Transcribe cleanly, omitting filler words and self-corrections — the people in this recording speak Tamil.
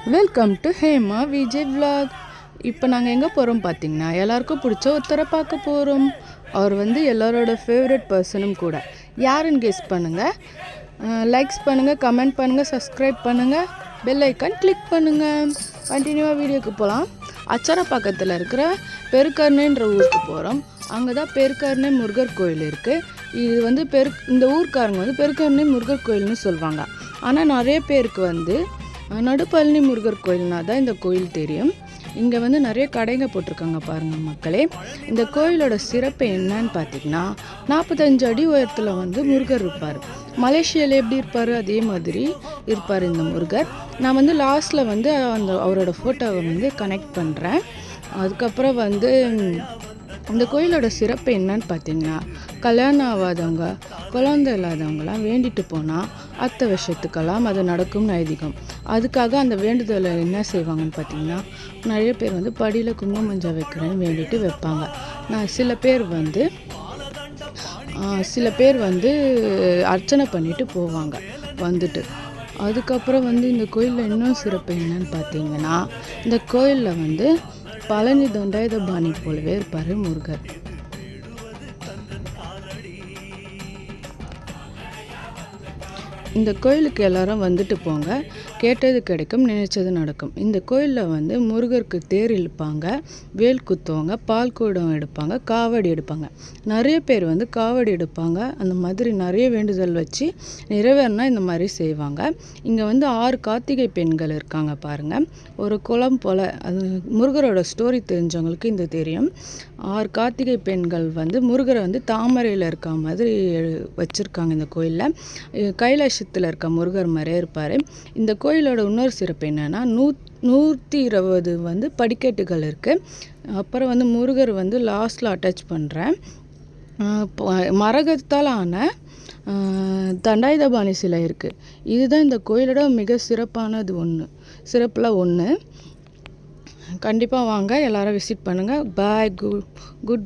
Welcome to Hema Vijay vlog. இப்போ நாங்கள் எங்கே போகிறோம் பார்த்தீங்கன்னா, எல்லாருக்கும் பிடிச்ச ஒருத்தரை பார்க்க போகிறோம். அவர் எல்லாரோட ஃபேவரட் பர்சனும் கூட. யாருன்னு கெஸ் பண்ணுங்கள். லைக்ஸ் பண்ணுங்கள், கமெண்ட் பண்ணுங்கள், சப்ஸ்கிரைப் பண்ணுங்கள், பெல் ஐக்கான் கிளிக் பண்ணுங்கள். கண்டினியூவாக வீடியோக்கு போகலாம். அச்சரப்பாக்கத்தில் இருக்கிற பெருக்கர்ணைன்ற ஊருக்கு போகிறோம். அங்கே தான் பெருக்கர்ணை முருகர் கோயில் இருக்குது. இது இந்த ஊர்க்காரங்க பெருக்கர்ணை முருகர் கோயில்னு சொல்லுவாங்க. ஆனால் நிறைய பேருக்கு நடுப்பழனி முருகர் கோயில்னா தான் இந்த கோயில் தெரியும். இங்கே நிறைய கடைங்க போட்டிருக்காங்க பாருங்கள் மக்களே. இந்த கோயிலோட சிறப்பு என்னன்னு பார்த்தீங்கன்னா, 45 அடி உயரத்தில் முருகர் இருப்பார். மலேசியாவில் எப்படி இருப்பார் அதே மாதிரி இருப்பார் இந்த முருகர். நான் லாஸ்ட்டில் அவரோட ஃபோட்டோவை கனெக்ட் பண்ணுறேன். அதுக்கப்புறம் இந்த கோயிலோட சிறப்பு என்னன்னு பார்த்தீங்கன்னா, கல்யாணம் ஆகாதவங்க, குழந்தை இல்லாதவங்களாம் வேண்டிட்டு போனால் அத்தை வருஷத்துக்கெல்லாம் அது நடக்கும்னு ஐதீகம். அதுக்காக அந்த வேண்டுதலை என்ன செய்வாங்கன்னு பார்த்தீங்கன்னா, நிறைய பேர் படியில் குங்குமம் மஞ்சள் வைக்கிறேன்னு வேண்டிட்டு வைப்பாங்க. சில பேர் அர்ச்சனை பண்ணிட்டு போவாங்க அதுக்கப்புறம் இந்த கோயிலில் இன்னும் சிறப்பு என்னன்னு பார்த்தீங்கன்னா, இந்த கோயிலில் பழனி தண்டாயுதபாணி போலவே இருப்பார் முருகர். இந்த கோயிலுக்கு எல்லாரும் வந்துட்டு போங்க, கேட்டது கிடைக்கும், நினைச்சது நடக்கும். இந்த கோயிலில் முருகருக்கு தேர் இழுப்பாங்க, வேல் குத்துவாங்க, பால் கூடம் எடுப்பாங்க, காவடி எடுப்பாங்க. நிறைய பேர் காவடி எடுப்பாங்க. அந்த மாதிரி நிறைய வேண்டுதல் வச்சு நிறைவேறினா இந்த மாதிரி செய்வாங்க. இங்கே 6 கார்த்திகை பெண்கள் இருக்காங்க பாருங்கள். ஒரு குளம் போல், அது முருகரோட ஸ்டோரி தெரிஞ்சவங்களுக்கு இந்த தெரியும். 6 கார்த்திகை பெண்கள் முருகரை தாமரையில் இருக்க மாதிரி வச்சுருக்காங்க. இந்த கோயிலில் கைலாசத்தில் இருக்க முருகர் மாதிரியே இருப்பார். இந்த கோயிலோட இன்னொரு சிறப்பு என்னென்னா, 120 படிக்கட்டுகள் இருக்குது. அப்புறம் முருகர் லாஸ்ட்டில் அட்டாச் பண்ணுறேன் மரகத்தால் ஆன தண்டாயுதபாணி சிலை இருக்குது. இதுதான் இந்த கோயிலோட மிக சிறப்பில் ஒன்று. கண்டிப்பாக வாங்க, எல்லாரும் விசிட் பண்ணுங்கள். பாய், குட்